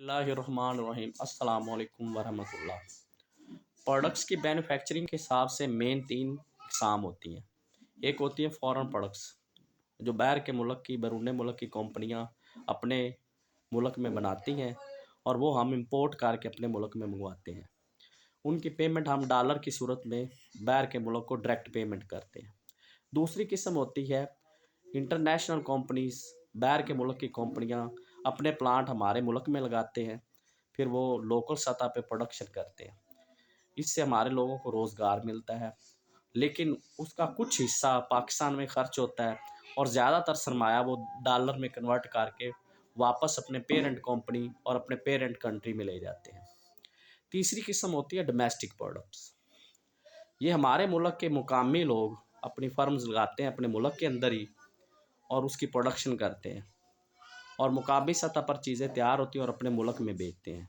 اللہ الرحمن الرحیم السلام علیکم ورحمۃ اللہ۔ پروڈکٹس کی مینوفیکچرنگ کے حساب سے مین 3 اقسام ہوتی ہیں۔ ایک ہوتی ہے فورن پروڈکٹس، جو باہر کے ملک کی بیرون ملک کی کمپنیاں اپنے ملک میں بناتی ہیں اور وہ ہم امپورٹ کر کے اپنے ملک میں منگواتے ہیں۔ ان کی پیمنٹ ہم ڈالر کی صورت میں باہر کے ملک کو ڈائریکٹ پیمنٹ کرتے ہیں۔ دوسری قسم ہوتی ہے انٹرنیشنل کمپنیز، باہر کے ملک کی کمپنیاں اپنے پلانٹ ہمارے ملک میں لگاتے ہیں، پھر وہ لوکل سطح پہ پروڈکشن کرتے ہیں۔ اس سے ہمارے لوگوں کو روزگار ملتا ہے، لیکن اس کا کچھ حصہ پاکستان میں خرچ ہوتا ہے اور زیادہ تر سرمایہ وہ ڈالر میں کنورٹ کر کے واپس اپنے پیرنٹ کمپنی اور اپنے پیرنٹ کنٹری میں لے جاتے ہیں۔ تیسری قسم ہوتی ہے ڈومیسٹک پروڈکٹس۔ یہ ہمارے ملک کے مقامی لوگ اپنی فرمز لگاتے ہیں اپنے ملک کے اندر ہی اور اس کی پروڈکشن کرتے ہیں اور مقامی سطح پر چیزیں تیار ہوتی ہیں اور اپنے ملک میں بیچتے ہیں۔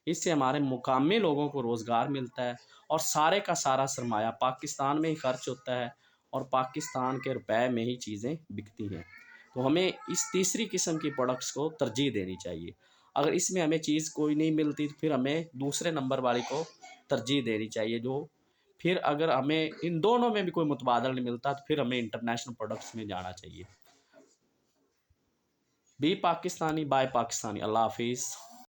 اس سے ہمارے مقامی لوگوں کو روزگار ملتا ہے اور سارے کا سارا سرمایہ پاکستان میں ہی خرچ ہوتا ہے اور پاکستان کے روپے میں ہی چیزیں بکتی ہیں۔ تو ہمیں اس تیسری قسم کی پروڈکٹس کو ترجیح دینی چاہیے۔ اگر اس میں ہمیں چیز کوئی نہیں ملتی تو پھر ہمیں دوسرے نمبر والی کو ترجیح دینی چاہیے، جو پھر اگر ہمیں ان دونوں میں بھی کوئی متبادل نہیں ملتا تو پھر ہمیں انٹرنیشنل پروڈکٹس میں جانا چاہیے۔ Be Pakistani buy Pakistani. اللہ حافظ۔